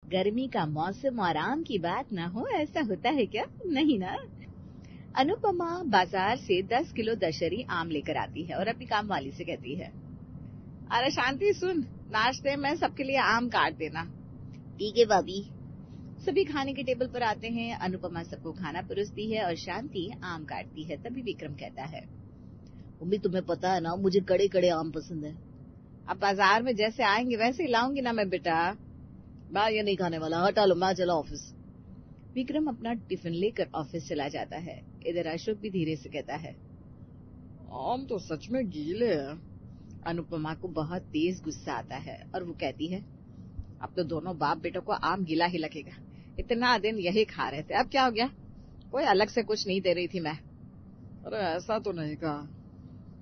गर्मी का मौसम और आम की बात ना हो, ऐसा होता है क्या? नहीं ना। अनुपमा बाजार से 10 किलो दशहरी आम लेकर आती है और अपनी काम वाली से कहती है, अरे शांति सुन, नाश्ते में सबके लिए आम काट देना। ठीक है भाभी। सभी खाने के टेबल पर आते हैं। अनुपमा सबको खाना परोसती है और शांति आम काटती है। तभी विक्रम कहता है, मम्मी तुम्हें पता है ना, मुझे कड़े कड़े आम पसंद है। अब बाजार में जैसे आएंगे वैसे ही लाऊंगी ना मैं बेटा। मैं ये नहीं खाने वाला, हटा लो, मैं चला ऑफिस। विक्रम अपना टिफिन लेकर ऑफिस चला जाता है। इधर अशोक भी धीरे से कहता है, आम तो सच में गीले हैं। अनुपमा को बहुत तेज गुस्सा आता है और वो कहती है, अब तो दोनों बाप बेटों को आम गीला ही लगेगा। इतना दिन यही खा रहे थे, अब क्या हो गया? कोई अलग से कुछ नहीं दे रही थी मैं। अरे ऐसा तो नहीं कहा।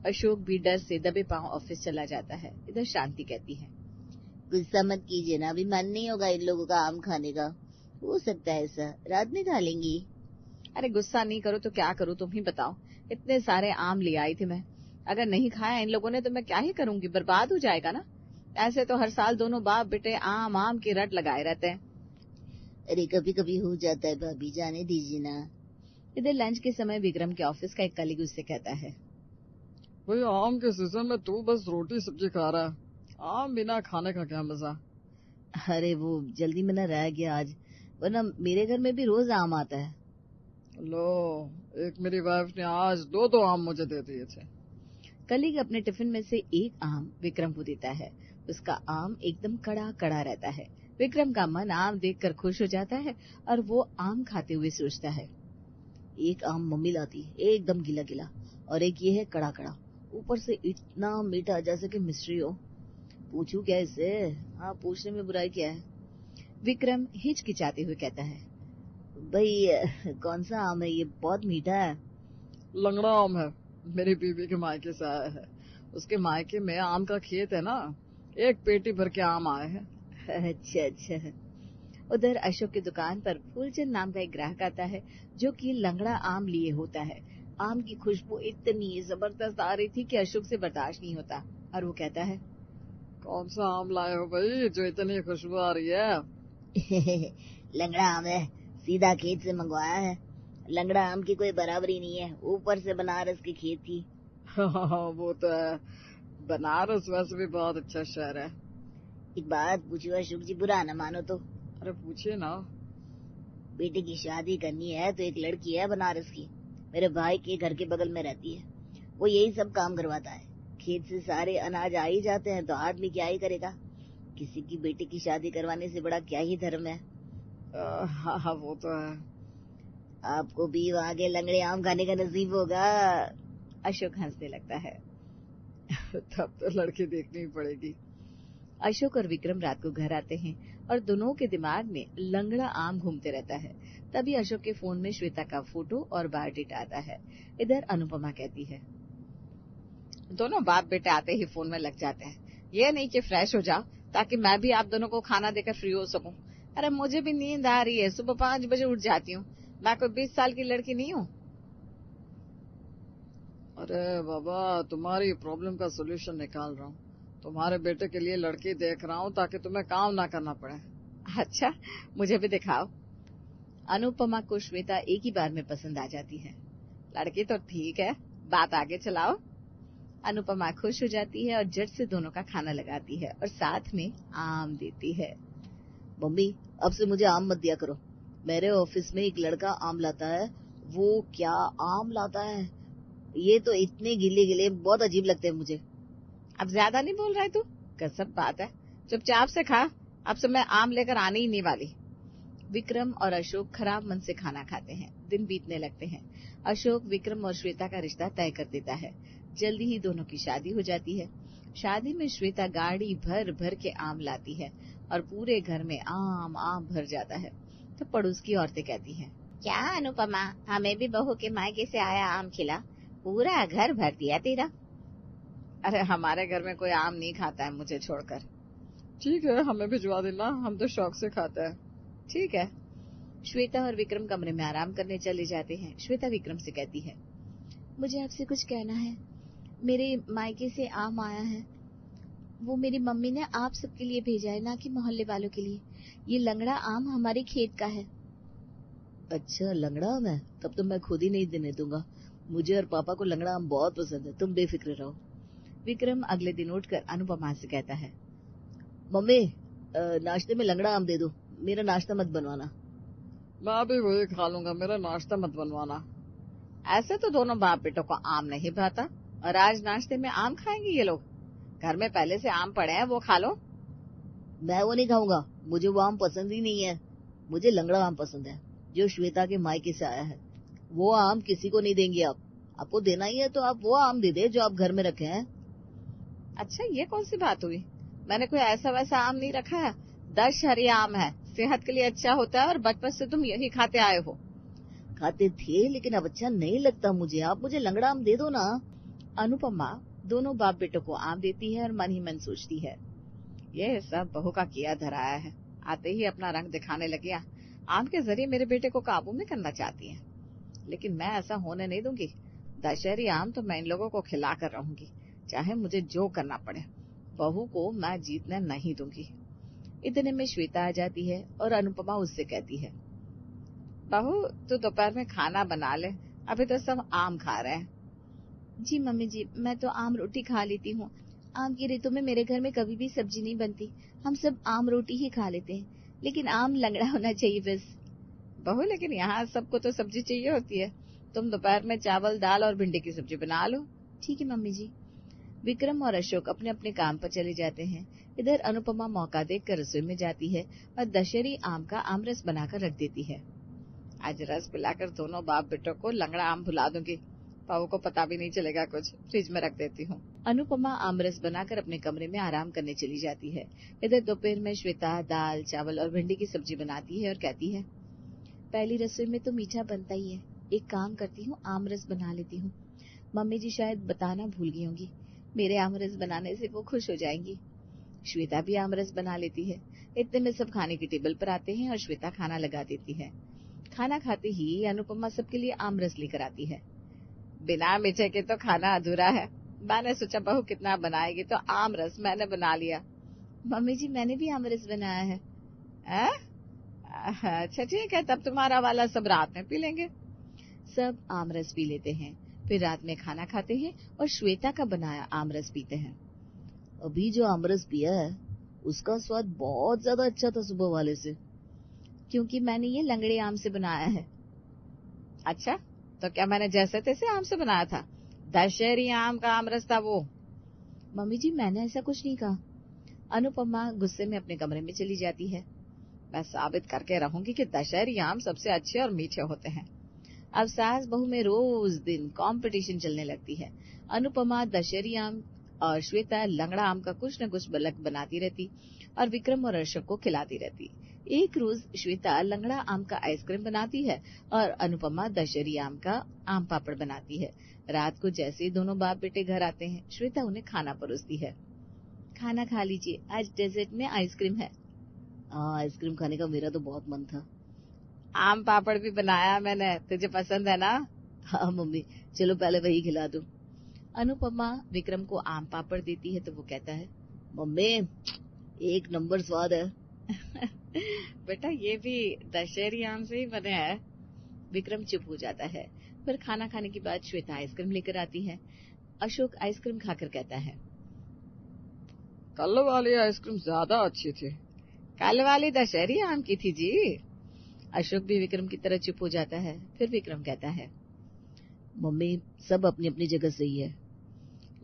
अशोक भी डर से दबे पांव ऑफिस चला जाता है। इधर शांति कहती है, गुस्सा मत कीजिए ना, अभी मन नहीं होगा इन लोगों का आम खाने का। हो सकता है ऐसा, रात में खा लेंगी। अरे गुस्सा नहीं करो तो क्या करूं, तुम ही बताओ। इतने सारे आम ले आई थी मैं, अगर नहीं खाया इन लोगों ने तो मैं क्या ही करूंगी, बर्बाद हो जाएगा ना। ऐसे तो हर साल दोनों बाप बेटे आम आम की रट लगाए रहते हैं। अरे कभी कभी हो जाता है भाभी, जाने दीजिए ना। इधर लंच के समय विक्रम के ऑफिस का एक कलीग उससे कहता है, भाई आम के सीजन में तू बस रोटी सब्जी खा रहा है, आम बिना खाने का क्या मजा। अरे वो जल्दी में न रह गया आज, वरना मेरे घर में भी रोज आम आता है। लो, एक मेरी वाइफ ने आज दो आम मुझे दे दिए थे। कलीग अपने टिफिन में से एक आम विक्रम को देता है। उसका आम एकदम कड़ा कड़ा रहता है। विक्रम का मन आम देखकर खुश हो जाता है और वो आम खाते हुए सोचता है, एक आम मम्मी लाती एकदम गीला गीला, और एक ये है कड़ा कड़ा, ऊपर से इतना मीठा जैसे कि मिश्री हो। पूछूं क्या इससे? हाँ, पूछने में बुराई क्या है। विक्रम हिचकिचाते हुए कहता है, भाई कौन सा आम है ये, बहुत मीठा है। लंगड़ा आम है, मेरी बीवी के मायके से आया है। उसके मायके में आम का खेत है ना, एक पेटी भर के आम आए हैं। अच्छा अच्छा। उधर अशोक की दुकान पर फूलचंद नाम का एक ग्राहक आता है, जो कि लंगड़ा आम लिए होता है। आम की खुशबू इतनी जबरदस्त आ रही थी कि अशोक से बर्दाश्त नहीं होता और वो कहता है, कौन सा आम लाए हो भाई जो इतनी खुशबू आ रही है? लंगड़ा आम है, सीधा खेत से मंगवाया है। लंगड़ा आम की कोई बराबरी नहीं है, ऊपर से बनारस की खेत थी। वो तो है, बनारस वैसे भी बहुत अच्छा शहर है। एक बात पूछो अशोक जी, बुरा न मानो तो। अरे पूछिए ना। बेटे की शादी करनी है तो एक लड़की है बनारस की, मेरे भाई के घर के बगल में रहती है। वो यही सब काम करवाता है। खेत से सारे अनाज आ ही जाते हैं तो आदमी क्या ही करेगा। किसी की बेटी की शादी करवाने से बड़ा क्या ही धर्म है। हाँ वो तो है। आपको भी वहाँ के लंगड़े आम खाने का नसीब होगा। अशोक हंसने लगता है। तब तो लड़की देखनी ही पड़ेगी। अशोक और विक्रम रात को घर आते हैं और दोनों के दिमाग में लंगड़ा आम घूमते रहता है। तभी अशोक के फोन में श्वेता का फोटो और बायोडेटा आता है। इधर अनुपमा कहती है, दोनों बाप बेटे आते ही फोन में लग जाते हैं। ये नहीं कि फ्रेश हो जाओ ताकि मैं भी आप दोनों को खाना देकर फ्री हो सकूं। अरे मुझे भी नींद आ रही है, सुबह 5 बजे उठ जाती हूँ, मैं कोई 20 साल की लड़की नहीं हूँ। अरे बाबा, तुम्हारी प्रॉब्लम का सोल्यूशन निकाल रहा हूँ। तुम्हारे बेटे के लिए लड़की देख रहा हूँ ताकि तुम्हें काम ना करना पड़े। अच्छा, मुझे भी दिखाओ। अनुपमा को श्वेता एक ही बार में पसंद आ जाती है। लड़की तो ठीक है, बात आगे चलाओ। अनुपमा खुश हो जाती है और झट से दोनों का खाना लगाती है और साथ में आम देती है। मम्मी, अब से मुझे आम मत दिया करो। मेरे ऑफिस में एक लड़का आम लाता है, वो क्या आम लाता है, ये तो इतने गीले गीले बहुत अजीब लगते हैं मुझे। अब ज्यादा नहीं बोल रहा है तू? गजब बात है, चुपचाप से खा, अब से मैं आम लेकर आने ही नहीं वाली। विक्रम और अशोक खराब मन से खाना खाते हैं। दिन बीतने लगते हैं। अशोक विक्रम और श्वेता का रिश्ता तय कर देता है। जल्दी ही दोनों की शादी हो जाती है। शादी में श्वेता गाड़ी भर भर के आम लाती है और पूरे घर में आम आम भर जाता है। तो पड़ोस की औरतें कहती हैं, क्या अनुपमा, हमें भी बहू के मायके से आया आम खिला, पूरा घर भर दिया तेरा। अरे हमारे घर में कोई आम नहीं खाता है मुझे छोड़कर। ठीक है, हमें भिजवा देना, हम तो शौक से खाते हैं। ठीक है। श्वेता और विक्रम कमरे में आराम करने चले जाते हैं। श्वेता विक्रम से कहती है, मुझे आपसे कुछ कहना है। मेरे मायके से आम आया है, वो मेरी मम्मी ने आप सबके लिए भेजा है, ना कि मोहल्ले वालों के लिए। ये लंगड़ा आम हमारे खेत का है। अच्छा, लंगड़ा आम है? तब तो मैं खुद ही नहीं देने दूंगा। मुझे और पापा को लंगड़ा आम बहुत पसंद है, तुम बेफिक्र रहो। विक्रम अगले दिन उठकर अनुपमा से कहता है, मम्मी नाश्ते में लंगड़ा आम दे दो, मेरा नाश्ता मत बनवाना। मैं भी वही खा लूंगा, मेरा नाश्ता मत बनवाना। ऐसे तो दोनों बाप बेटों को आम नहीं भाता, और आज नाश्ते में आम खाएंगे ये लोग। घर में पहले से आम पड़े हैं, वो खा लो। मैं वो नहीं खाऊंगा, मुझे वो आम पसंद ही नहीं है। मुझे लंगड़ा आम पसंद है, जो श्वेता के मायके से आया है। वो आम किसी को नहीं देंगे आप। आपको देना ही है तो आप वो आम दे दे जो आप घर में रखे हैं। अच्छा, ये कौन सी बात हुई? मैंने कोई ऐसा वैसा आम नहीं रखा है। दशहरी आम है, सेहत के लिए अच्छा होता है, और बचपन से तुम यही खाते आए हो। खाते थे, लेकिन अब अच्छा नहीं लगता मुझे। आप मुझे लंगड़ा आम दे दो ना। अनुपमा दोनों बाप बेटों को आम देती है और मन ही मन सोचती है, ये सब बहू का किया धराया है। आते ही अपना रंग दिखाने लग गया। आम के जरिए मेरे बेटे को काबू में करना चाहती है, लेकिन मैं ऐसा होने नहीं दूंगी। दशहरी आम तो मैं इन लोगों को खिला कर रहूंगी, चाहे मुझे जो करना पड़े। बहू को मैं जीतने नहीं दूंगी। इतने में श्वेता आ जाती है और अनुपमा उससे कहती है, बहू तू दोपहर में खाना बना ले, अभी तो सब आम खा रहे हैं। जी मम्मी जी, मैं तो आम रोटी खा लेती हूँ। आम की ऋतु में मेरे घर में कभी भी सब्जी नहीं बनती, हम सब आम रोटी ही खा लेते हैं, लेकिन आम लंगड़ा होना चाहिए बस। बहू लेकिन यहाँ सबको तो सब्जी चाहिए होती है। तुम दोपहर में चावल दाल और भिंडी की सब्जी बना लो। ठीक है मम्मी जी। विक्रम और अशोक अपने अपने काम पर चले जाते हैं। इधर अनुपमा मौका देखकर रसोई में जाती है और दशहरी आम का आमरस बनाकर रख देती है। आज रस पिलाकर दोनों बाप बेटों को लंगड़ा आम भुला दूंगी, बहू को पता भी नहीं चलेगा कुछ। फ्रिज में रख देती हूँ। अनुपमा आमरस बनाकर अपने कमरे में आराम करने चली जाती है। इधर दोपहर में श्वेता दाल चावल और भिंडी की सब्जी बनाती है और कहती है, पहली रसोई में तो मीठा बनता ही है, एक काम करती हूँ, आमरस बना लेती हूँ। मम्मी जी शायद बताना भूल गई होंगी, मेरे आमरस बनाने से वो खुश हो जाएंगी। श्वेता भी आमरस बना लेती है। इतने में सब खाने की टेबल पर आते हैं और श्वेता खाना लगा देती है। खाना खाते ही अनुपमा सबके लिए आमरस लेकर आती है। बिना मीठे के तो खाना अधूरा है। मैंने सोचा बहू कितना बनाएगी, तो आमरस मैंने बना लिया। मम्मी जी मैंने भी आमरस बनाया है। अच्छा ठीक है, तब तुम्हारा वाला सब रात में पी लेंगे। सब आमरस पी लेते हैं, फिर रात में खाना खाते हैं और श्वेता का बनाया आमरस पीते हैं। अभी जो आमरस पिया है उसका स्वाद बहुत ज्यादा अच्छा था सुबह वाले से, क्योंकि मैंने ये लंगड़े आम से बनाया है। अच्छा, तो क्या मैंने जैसे तैसे आम से बनाया था? दशहरी आम का आमरस था वो। मम्मी जी मैंने ऐसा कुछ नहीं कहा। अनुपमा गुस्से में अपने कमरे में चली जाती है। मैं साबित करके रहूंगी कि दशहरी आम सबसे अच्छे और मीठे होते हैं। अब सास बहू में रोज दिन कंपटीशन चलने लगती है। अनुपमा दशहरी आम और श्वेता लंगड़ा आम का कुछ न कुछ बलक बनाती रहती और विक्रम और अशोक को खिलाती रहती। एक रोज श्वेता लंगड़ा आम का आइसक्रीम बनाती है और अनुपमा दशहरी आम का आम पापड़ बनाती है। रात को जैसे ही दोनों बाप बेटे घर आते हैं, श्वेता उन्हें खाना परोसती है। खाना खा लीजिए, आज डेजर्ट में आइसक्रीम है। आइसक्रीम खाने का मेरा तो बहुत मन था। आम पापड़ भी बनाया मैंने, तुझे पसंद है ना? हाँ मम्मी, चलो पहले वही खिला दो। अनुपमा विक्रम को आम पापड़ देती है तो वो कहता है, मम्मी एक नंबर स्वाद है। बेटा ये भी दशहरी आम से ही बने हैं। विक्रम चुप हो जाता है। फिर खाना खाने के बाद श्वेता आइसक्रीम लेकर आती है। अशोक आइसक्रीम खाकर कहता है, कल वाली आइसक्रीम ज्यादा अच्छी थी। कल वाली दशहरी आम की थी जी। अशोक भी विक्रम की तरह चुप हो जाता है। फिर विक्रम कहता है, मम्मी सब अपनी अपनी जगह सही है।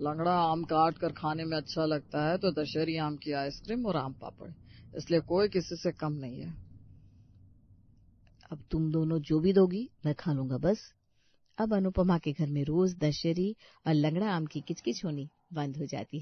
लंगड़ा आम काट कर खाने में अच्छा लगता है तो दशहरी आम की आइसक्रीम और आम पापड़, इसलिए कोई किसी से कम नहीं है। अब तुम दोनों जो भी दोगी मैं खा लूंगा बस। अब अनुपमा के घर में रोज दशहरी और लंगड़ा आम की किचकिच होनी बंद हो जाती है।